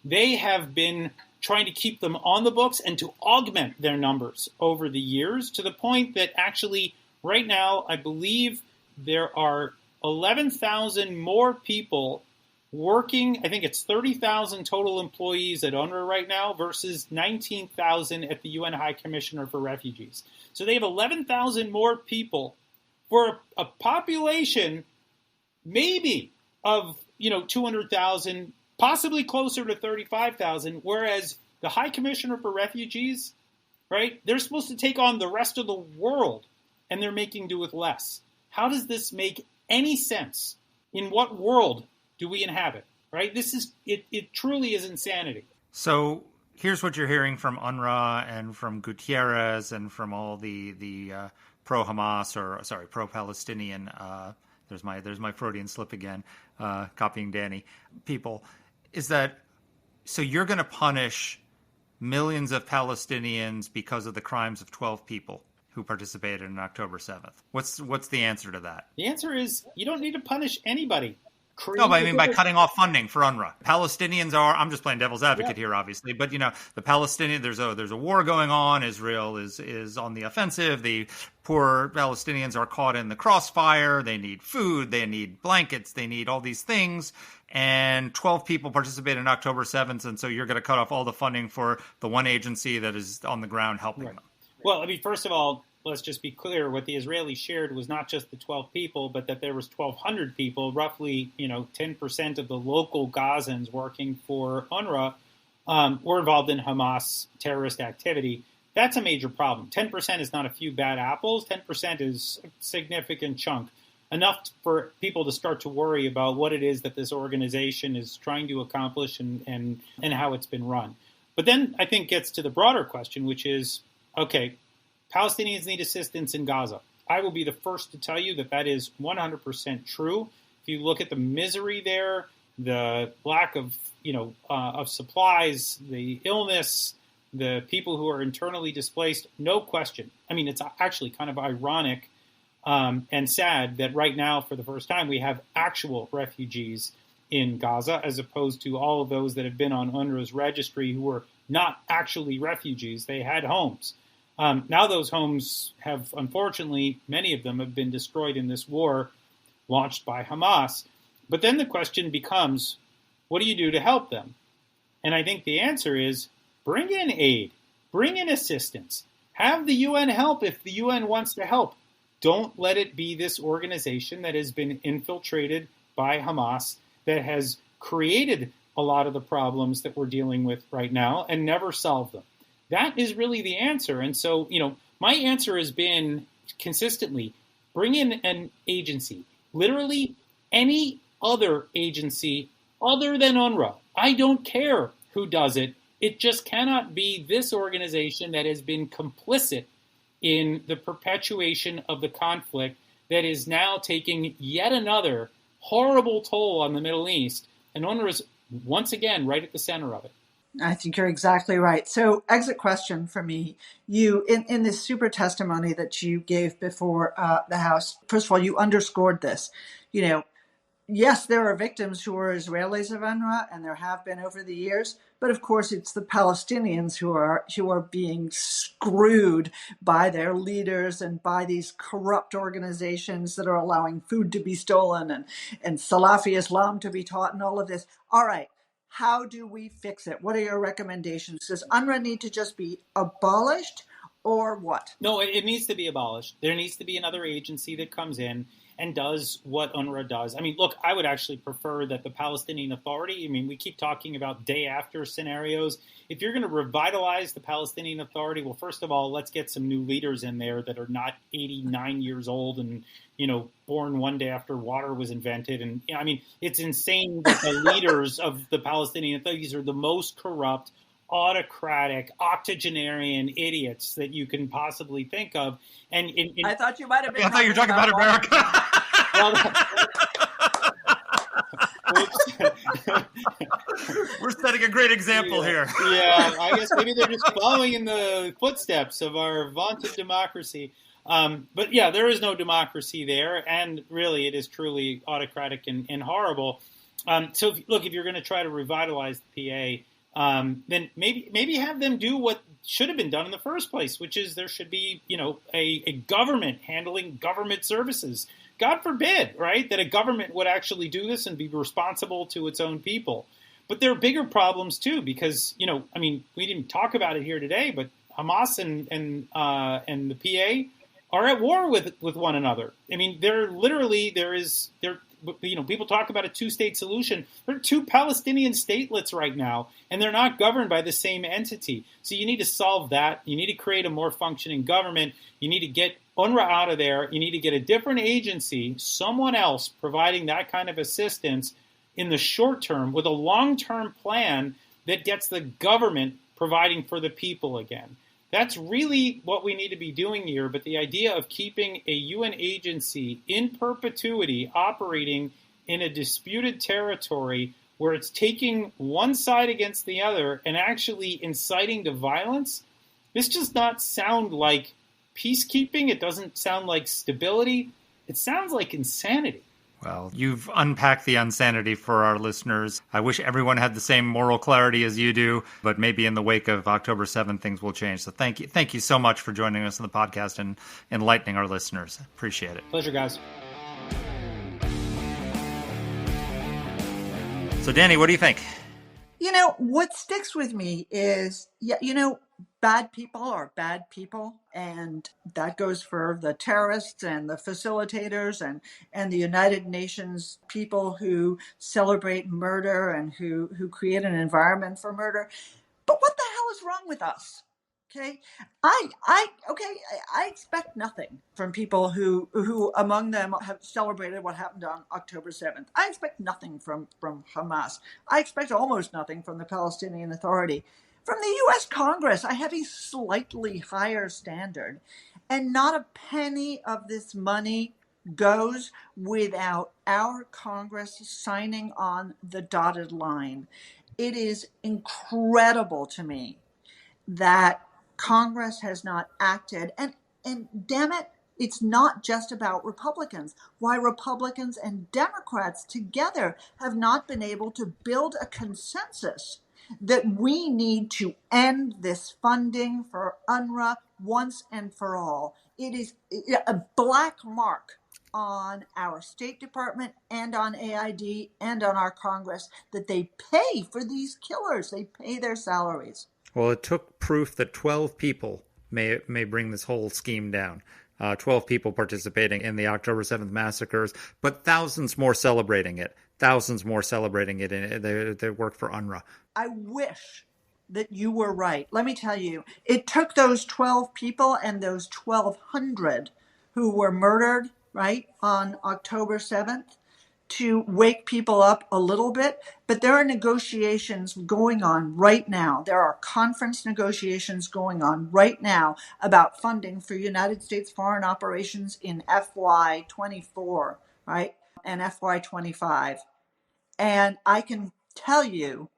They have been trying to keep them on the books and to augment their numbers over the years, to the point that actually right now I believe there are 11,000 more people working. I think it's 30,000 total employees at UNRWA right now versus 19,000 at the UN High Commissioner for Refugees. So they have 11,000 more people for a population maybe of 200,000, possibly closer to 35,000, whereas the High Commissioner for Refugees, right, they're supposed to take on the rest of the world, and they're making do with less. How does this make any sense? In what world do we inhabit, right? This is, it truly is insanity. So here's what you're hearing from UNRWA and from Gutierrez and from all the pro-Hamas, or sorry, pro-Palestinian, there's my Freudian slip again, copying Danny, people, is that, so you're going to punish millions of Palestinians because of the crimes of 12 people who participated in October 7th. What's the answer to that? The answer is you don't need to punish anybody. No, but I mean by cutting off funding for UNRWA. Palestinians are, I'm just playing devil's advocate here, obviously, but the Palestinian, there's a war going on. Israel is on the offensive. The poor Palestinians are caught in the crossfire. They need food. They need blankets. They need all these things. And 12 people participated in October 7th, and so you're going to cut off all the funding for the one agency that is on the ground helping them. Well, I mean, first of all, let's just be clear. What the Israelis shared was not just the 12 people, but that there was 1,200 people, roughly 10% of the local Gazans working for UNRWA were involved in Hamas terrorist activity. That's a major problem. 10% is not a few bad apples. 10% is a significant chunk, enough for people to start to worry about what it is that this organization is trying to accomplish and how it's been run. But then I think gets to the broader question, which is, okay, Palestinians need assistance in Gaza. I will be the first to tell you that that is 100% true. If you look at the misery there, the lack of supplies, the illness, the people who are internally displaced, no question. I mean, it's actually kind of ironic and sad that right now, for the first time, we have actual refugees in Gaza, as opposed to all of those that have been on UNRWA's registry who were not actually refugees. They had homes. Now those homes have, unfortunately, many of them have been destroyed in this war launched by Hamas. But then the question becomes, what do you do to help them? And I think the answer is, bring in aid, bring in assistance, have the UN help if the UN wants to help. Don't let it be this organization that has been infiltrated by Hamas, that has created a lot of the problems that we're dealing with right now and never solved them. That is really the answer. And so, my answer has been consistently, bring in an agency, literally any other agency other than UNRWA. I don't care who does it. It just cannot be this organization that has been complicit in the perpetuation of the conflict that is now taking yet another horrible toll on the Middle East. And UNRWA is once again right at the center of it. I think you're exactly right. So, exit question for me. You, in this super testimony that you gave before the House, first of all, you underscored this. yes, there are victims who are Israelis of UNRWA, and there have been over the years. But of course, it's the Palestinians who are being screwed by their leaders and by these corrupt organizations that are allowing food to be stolen and Salafi Islam to be taught and all of this. All right, how do we fix it? What are your recommendations? Does UNRWA need to just be abolished, or what? No, it needs to be abolished. There needs to be another agency that comes in and does what UNRWA does. I mean, look, I would actually prefer that the Palestinian Authority, I mean, we keep talking about day after scenarios. If you're going to revitalize the Palestinian Authority, well, first of all, let's get some new leaders in there that are not 89 years old and, born one day after water was invented. And, I mean, it's insane that the leaders of the Palestinian Authority are the most corrupt, autocratic, octogenarian idiots that you can possibly think of. And I thought you might have been. I thought you were talking about America. We're setting a great example here. Yeah, I guess maybe they're just following in the footsteps of our vaunted democracy. But yeah, there is no democracy there, and really, it is truly autocratic and horrible. So, if you're going to try to revitalize the PA, then maybe have them do what should have been done in the first place, which is there should be, a government handling government services. God forbid, right, that a government would actually do this and be responsible to its own people. But there are bigger problems too, because, we didn't talk about it here today, but Hamas and the PA are at war with one another. I mean, people talk about a two-state solution. There are two Palestinian statelets right now, and they're not governed by the same entity. So you need to solve that. You need to create a more functioning government. You need to get UNRWA out of there. You need to get a different agency, someone else providing that kind of assistance in the short term with a long-term plan that gets the government providing for the people again. That's really what we need to be doing here, but the idea of keeping a UN agency in perpetuity operating in a disputed territory where it's taking one side against the other and actually inciting to violence, this does not sound like peacekeeping. It doesn't sound like stability. It sounds like insanity. Well, you've unpacked the insanity for our listeners. I wish everyone had the same moral clarity as you do, but maybe in the wake of October 7th, things will change. So thank you. Thank you so much for joining us on the podcast and enlightening our listeners. Appreciate it. Pleasure, guys. So, Danny, what do you think? What sticks with me is, bad people are bad people, and that goes for the terrorists and the facilitators and the United Nations people who celebrate murder and who create an environment for murder. But what the hell is wrong with us? Okay, I expect nothing from people who among them have celebrated what happened on October 7th. I expect nothing from Hamas. I expect almost nothing from the Palestinian Authority. From the U.S. Congress, I have a slightly higher standard, and not a penny of this money goes without our Congress signing on the dotted line. It is incredible to me that Congress has not acted, and damn it, it's not just about Republicans. Why Republicans and Democrats together have not been able to build a consensus that we need to end this funding for UNRWA once and for all. It is a black mark on our State Department and on AID and on our Congress that they pay for these killers. They pay their salaries. Well, it took proof that 12 people may bring this whole scheme down. 12 people participating in the October 7th massacres, but thousands more celebrating it. Thousands more celebrating it in their work for UNRWA. I wish that you were right. Let me tell you, it took those 12 people and those 1,200 who were murdered, right, on October 7th to wake people up a little bit. But there are negotiations going on right now. There are conference negotiations going on right now about funding for United States foreign operations in FY24, right, and FY25. And I can tell you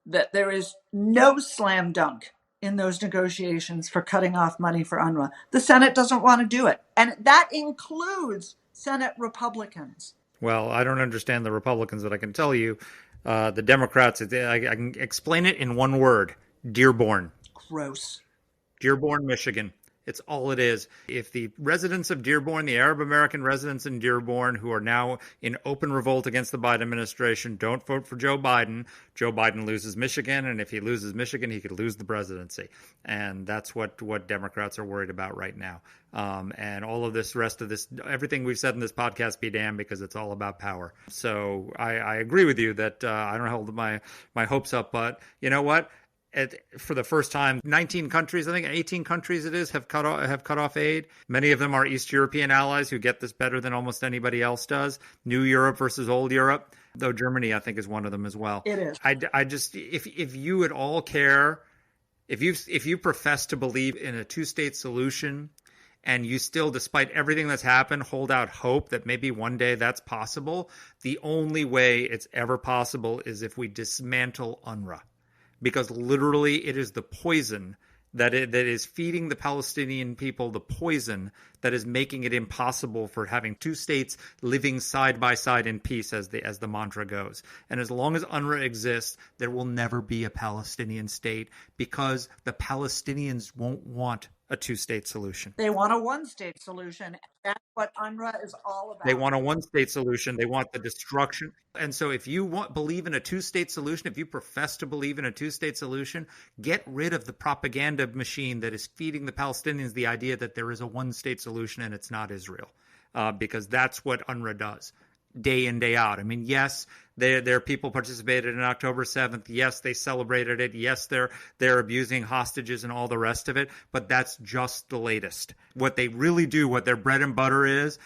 that there is no slam dunk in those negotiations for cutting off money for UNRWA. The Senate doesn't want to do it. And that includes Senate Republicans. Well, I don't understand the Republicans, but I can tell you the Democrats, I can explain it in one word: Dearborn. Gross. Dearborn, Michigan. It's all it is. If the residents of Dearborn, the Arab American residents in Dearborn, who are now in open revolt against the Biden administration, don't vote for Joe Biden loses Michigan. And if he loses Michigan, he could lose the presidency. And that's what Democrats are worried about right now. And all of this rest of this, everything we've said in this podcast be damned, because it's all about power. So I agree with you that I don't hold my hopes up. But you know what? For the first time, 19 countries, I think 18 countries it is, have cut off aid. Many of them are East European allies who get this better than almost anybody else does. New Europe versus old Europe, though Germany, I think, is one of them as well. It is. I just, if you at all care, if you profess to believe in a two-state solution, and you still, despite everything that's happened, hold out hope that maybe one day that's possible, the only way it's ever possible is if we dismantle UNRWA. Because literally it is the poison that is feeding the Palestinian people, the poison that is making it impossible for having two states living side by side in peace, as the mantra goes. And as long as UNRWA exists, there will never be a Palestinian state, because the Palestinians won't want a two-state solution. They want a one-state solution. That's what UNRWA is all about. They want a one-state solution. They want the destruction. And so if you believe in a two-state solution, if you profess to believe in a two-state solution, get rid of the propaganda machine that is feeding the Palestinians the idea that there is a one-state solution and it's not Israel, because that's what UNRWA does. Day in, day out. I mean, yes, their people participated in October 7th. Yes, they celebrated it. Yes, they're abusing hostages and all the rest of it. But that's just the latest. What they really do, what their bread and butter is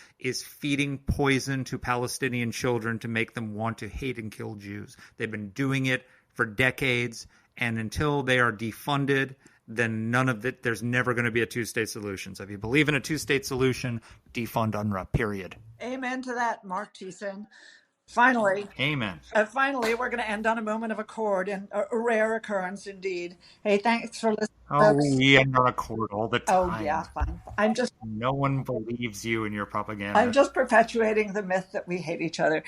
feeding poison to Palestinian children to make them want to hate and kill Jews. They've been doing it for decades. And until they are defunded, then none of it, there's never going to be a two-state solution. So if you believe in a two-state solution, defund UNRWA, period. Amen to that, Mark Thiessen. Finally. Amen. Finally, we're going to end on a moment of accord, and a rare occurrence indeed. Hey, thanks for listening. Oh, we end on accord all the time. Oh, yeah, fine. No one believes you and your propaganda. I'm just perpetuating the myth that we hate each other.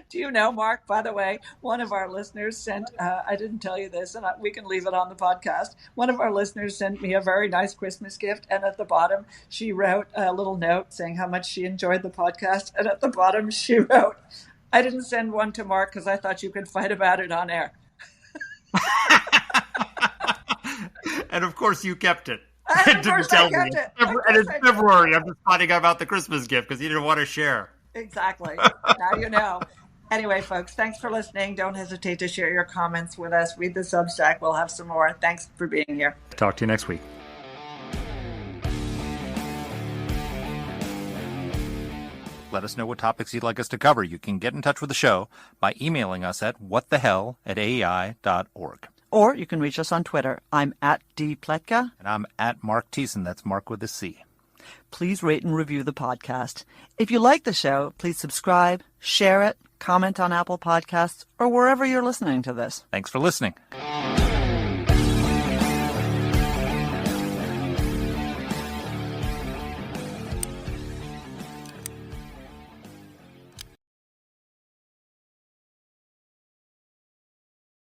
Do you know, Mark, by the way, one of our listeners sent, I didn't tell you this, and we can leave it on the podcast. One of our listeners sent me a very nice Christmas gift, and at the bottom, she wrote a little note saying how much she enjoyed the podcast. And at the bottom, she wrote, I didn't send one to Mark because I thought you could fight about it on air. And of course, you kept it. And of course I kept it. And it's February. I'm just finding out about the Christmas gift because you didn't want to share. Exactly. Now you know. Anyway, folks, thanks for listening. Don't hesitate to share your comments with us. Read the Substack. We'll have some more. Thanks for being here. Talk to you next week. Let us know what topics you'd like us to cover. You can get in touch with the show by emailing us at whatthehell@aei.org. Or you can reach us on Twitter. I'm at @dpletka. And I'm at Mark Thiessen. That's Mark with a C. Please rate and review the podcast. If you like the show, please subscribe, share it, comment on Apple Podcasts, or wherever you're listening to this. Thanks for listening.